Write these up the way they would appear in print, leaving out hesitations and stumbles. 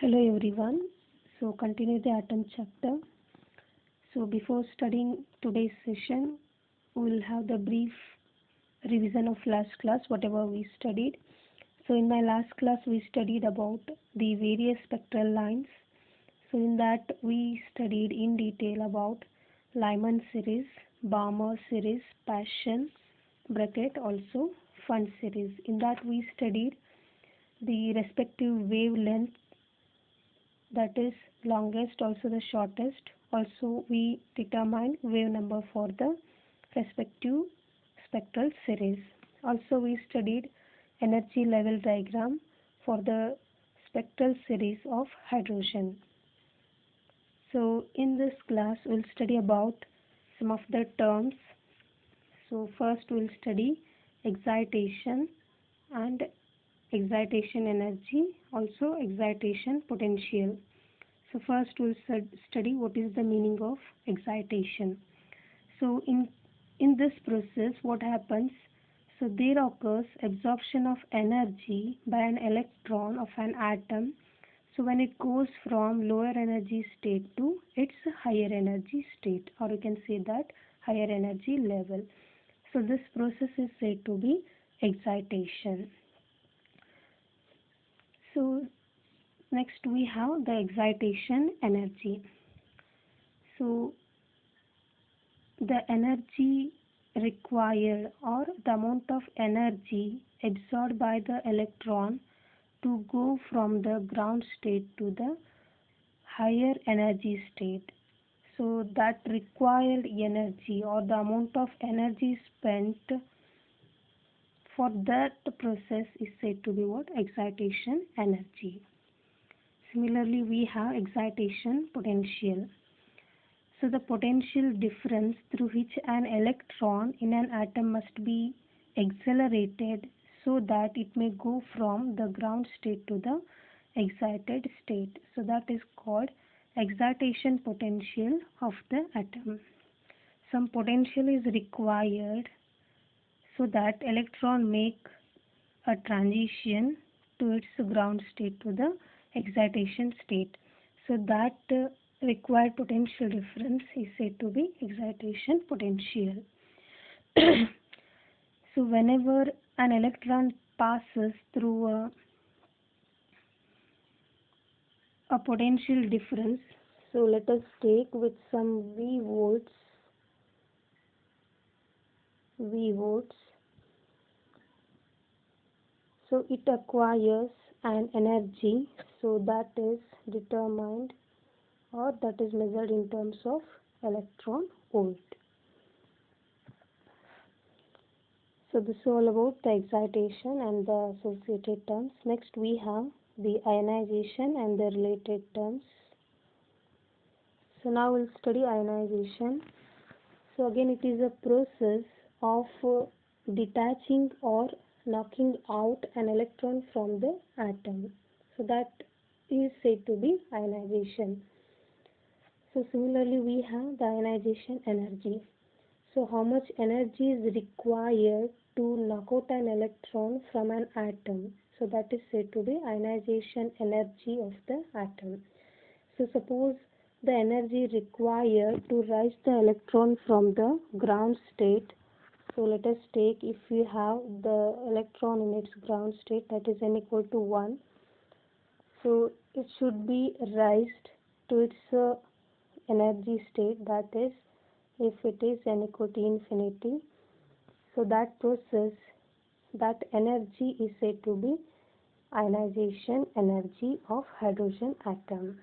Hello everyone. So continue the atom chapter. So before studying today's session, we will have the brief revision of last class, whatever we studied. So in my last class, we studied about the various spectral lines. So in that, we studied in detail about Lyman series, Balmer series, Paschen, bracket, also Fund series. In that, we studied the respective wavelength, that is longest, also the shortest. Also we determine wave number for the respective spectral series. Also we studied energy level diagram for the spectral series of hydrogen. So in this class we'll study about some of the terms. So first we'll study excitation and excitation energy, also excitation potential. So first we'll study what is the meaning of excitation. So in this process what happens, so there occurs absorption of energy by an electron of an atom. So when it goes from lower energy state to its higher energy state, or you can say that higher energy level. So this process is said to be excitation. So next we have the excitation energy. So the energy required, or the amount of energy absorbed by the electron to go from the ground state to the higher energy state. So that required energy, or the amount of energy spent for that process, is said to be what? Excitation energy. Similarly, we have excitation potential. So the potential difference through which an electron in an atom must be accelerated so that it may go from the ground state to the excited state. So that is called excitation potential of the atom. Some potential is required so that electron make a transition to its ground state to the excitation state. So that required potential difference is said to be excitation potential. So whenever an electron passes through a potential difference, so let us take with some V volts, so it acquires an energy, so that is determined, or that is measured in terms of electron volt. So this is all about the excitation and the associated terms. Next we have the ionization and the related terms. So now we'll study ionization. So again it is a process of detaching or knocking out an electron from the atom. So that is said to be ionization. So similarly we have the ionization energy. So how much energy is required to knock out an electron from an atom? So that is said to be ionization energy of the atom. So suppose the energy required to raise the electron from the ground state. So let us take, if we have the electron in its ground state, that is n equal to 1. So it should be raised to its energy state, that is if it is n equal to infinity. So that process, that energy is said to be ionization energy of hydrogen atom.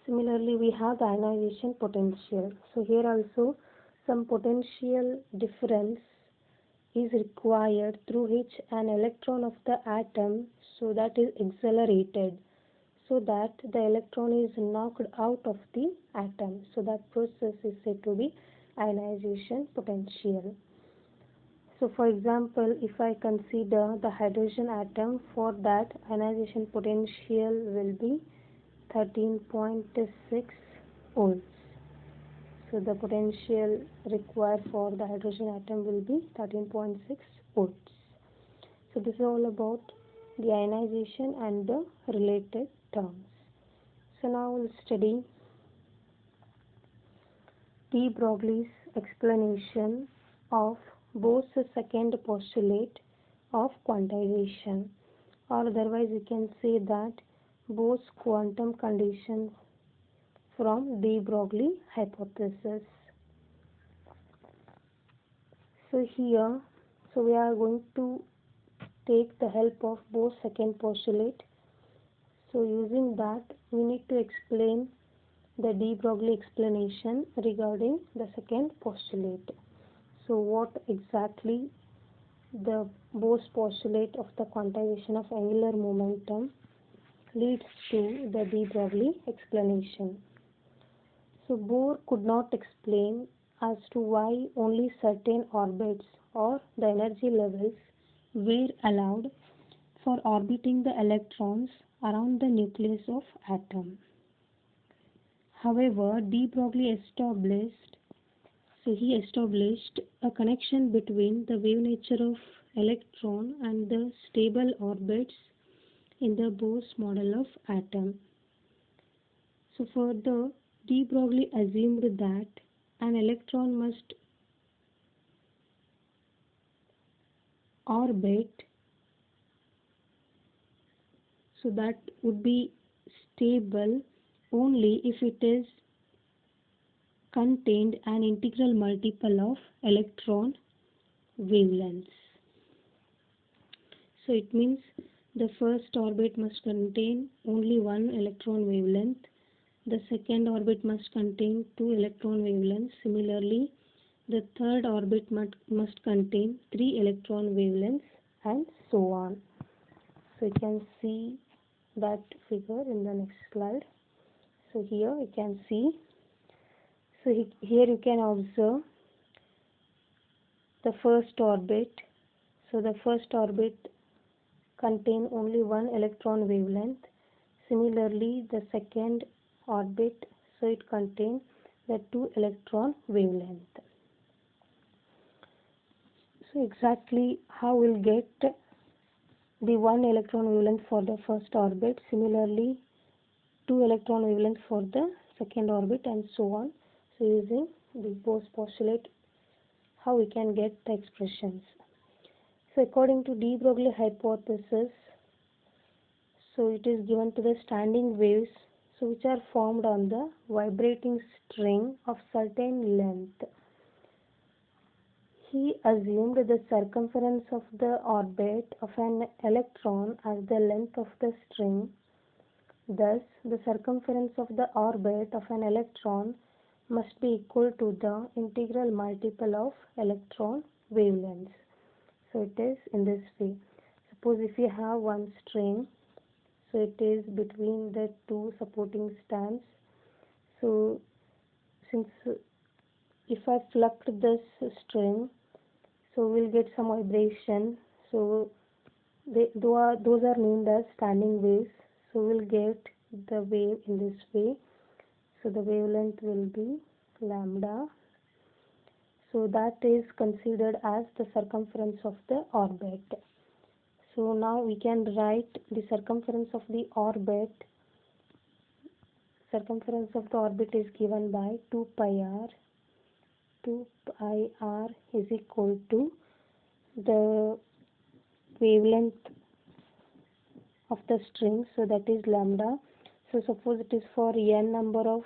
Similarly we have the ionization potential. So here also some potential difference is required through which an electron of the atom, so that is accelerated, so that the electron is knocked out of the atom. So that process is said to be ionization potential. So for example, if I consider the hydrogen atom, for that ionization potential will be 13.6 volts. So the potential required for the hydrogen atom will be 13.6 volts. So this is all about the ionization and the related terms. So now we'll study de Broglie's explanation of Bohr's second postulate of quantization, or otherwise you can say that Bohr's quantum conditions from de Broglie hypothesis. So here, we are going to take the help of Bohr's second postulate. So using that, we need to explain the de Broglie explanation regarding the second postulate. So what exactly the Bohr's postulate of the quantization of angular momentum leads to the de Broglie explanation. So Bohr could not explain as to why only certain orbits or the energy levels were allowed for orbiting the electrons around the nucleus of atom. However, de Broglie established a connection between the wave nature of electron and the stable orbits in the Bohr's model of atom. So further, de Broglie assumed that an electron must orbit, so that would be stable only if it is contained an integral multiple of electron wavelengths. So it means the first orbit must contain only one electron wavelength, the second orbit must contain two electron wavelengths. Similarly, the third orbit must contain three electron wavelengths, and so on. So you can see that figure in the next slide. So here you can see, so here you can observe the first orbit. So the first orbit contain only one electron wavelength. Similarly, the second orbit, so it contains the two electron wavelength. So exactly how we'll get the one electron wavelength for the first orbit, similarly two electron wavelength for the second orbit, and so on. So using the Bohr's postulate, how we can get the expressions. So according to de Broglie hypothesis, so it is given to the standing waves, so which are formed on the vibrating string of certain length. He assumed the circumference of the orbit of an electron as the length of the string. Thus, the circumference of the orbit of an electron must be equal to the integral multiple of electron wavelengths. So it is in this way. Suppose if you have one string, so it is between the two supporting strands. So since if I plucked this string, so we'll get some vibration. So those are named as standing waves. So we'll get the wave in this way. So the wavelength will be lambda. So that is considered as the circumference of the orbit. So now we can write the circumference of the orbit. Circumference of the orbit is given by 2 pi r. 2 pi r is equal to the wavelength of the string, so that is lambda. So suppose it is for n number of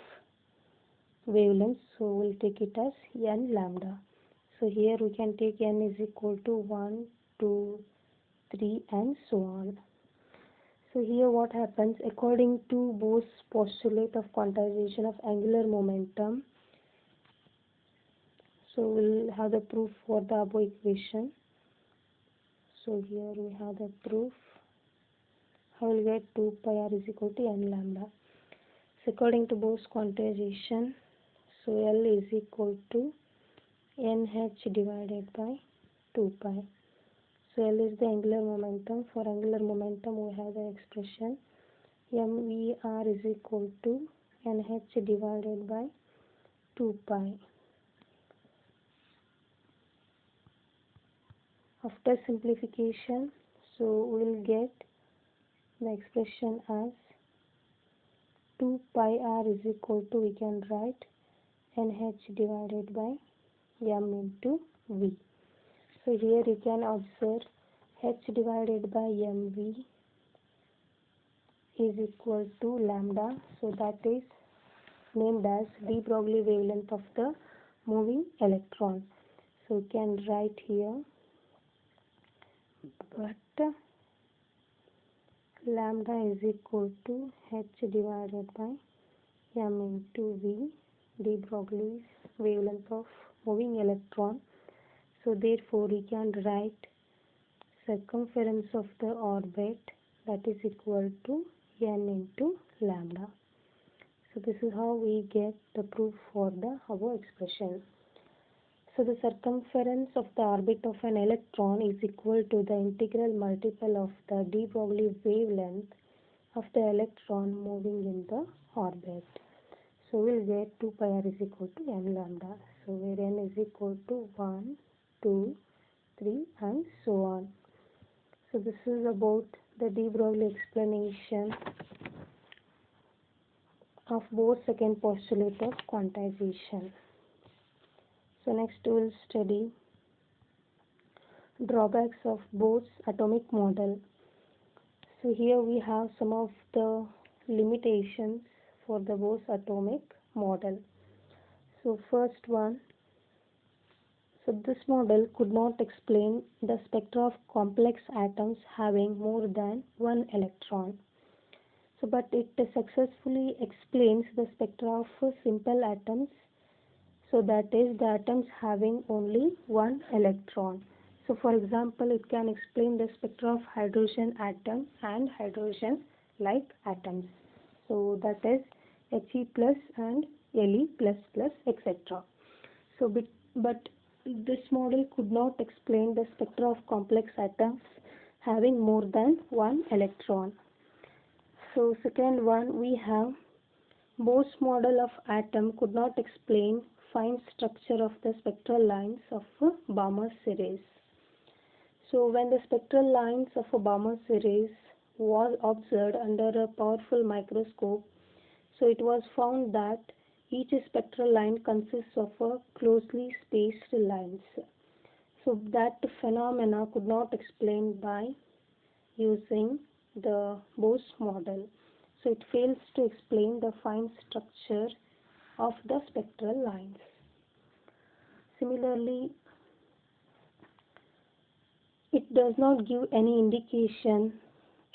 wavelengths, so we'll take it as n lambda. So here we can take n is equal to 1, 2, 3, and so on. So here what happens, according to Bohr's postulate of quantization of angular momentum, so we'll have the proof for the above equation. So here we have the proof. How will get 2 pi r is equal to n lambda. So according to Bohr's quantization, so L is equal to NH divided by 2 pi. So L is the angular momentum. For angular momentum, we have the expression mvr is equal to NH divided by 2 pi. After simplification, so we'll get the expression as 2 pi r is equal to, we can write NH divided by m into V. So here you can observe H divided by mv is equal to lambda. So that is named as de Broglie wavelength of the moving electron. So we can write here, but lambda is equal to H divided by m into V, de Broglie's wavelength of moving electron. So therefore we can write circumference of the orbit, that is equal to n into lambda. So this is how we get the proof for the above expression. So the circumference of the orbit of an electron is equal to the integral multiple of the de Broglie wavelength of the electron moving in the orbit. So we'll get 2 pi r is equal to n lambda. So where n is equal to 1, 2, 3 and so on. So this is about the de Broglie explanation of Bohr's second postulate of quantization. So next we will study drawbacks of Bohr's atomic model. So here we have some of the limitations for the Bohr's atomic model. So first one, so this model could not explain the spectra of complex atoms having more than one electron. So but it successfully explains the spectra of simple atoms, so that is the atoms having only one electron. So for example, it can explain the spectra of hydrogen atom and hydrogen-like atoms. So that is He plus and Le plus plus, etc. So but this model could not explain the spectra of complex atoms having more than one electron. So second one, we have Bohr's model of atom could not explain fine structure of the spectral lines of a Balmer series. So when the spectral lines of a Balmer series was observed under a powerful microscope, so it was found that each spectral line consists of a closely spaced lines. So that phenomena could not explain by using the Bohr's model. So it fails to explain the fine structure of the spectral lines. Similarly, it does not give any indication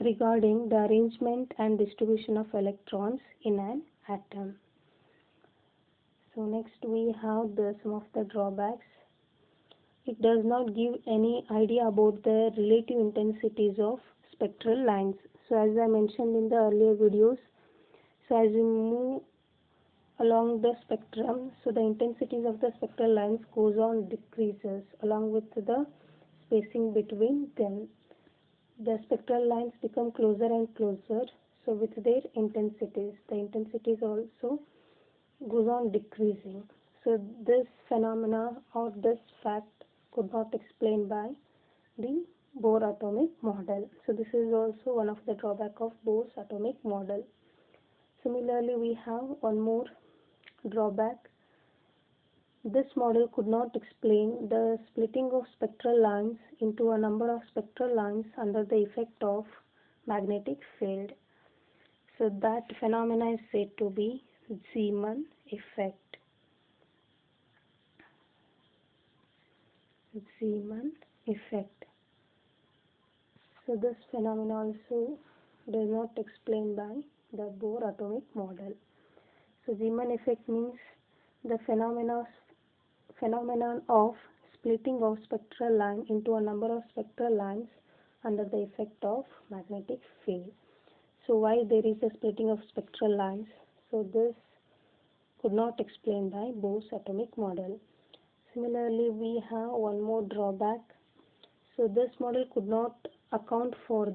regarding the arrangement and distribution of electrons in an atom. So next we have some of the drawbacks. It does not give any idea about the relative intensities of spectral lines. So as I mentioned in the earlier videos, so as we move along the spectrum, so the intensities of the spectral lines goes on decreases along with the spacing between them. The spectral lines become closer and closer, so with their intensities, the intensities also goes on decreasing. So this phenomena or this fact could not explain by the Bohr atomic model. So this is also one of the drawback of Bohr's atomic model. Similarly, we have one more drawback. This model could not explain the splitting of spectral lines into a number of spectral lines under the effect of magnetic field. So that phenomena is said to be Zeeman effect. Zeeman effect. So this phenomena also does not explain by the Bohr atomic model. So Zeeman effect means the phenomenon of splitting of spectral line into a number of spectral lines under the effect of magnetic field. So why there is a splitting of spectral lines? So this could not explain by Bohr's atomic model. Similarly, we have one more drawback. So this model could not account for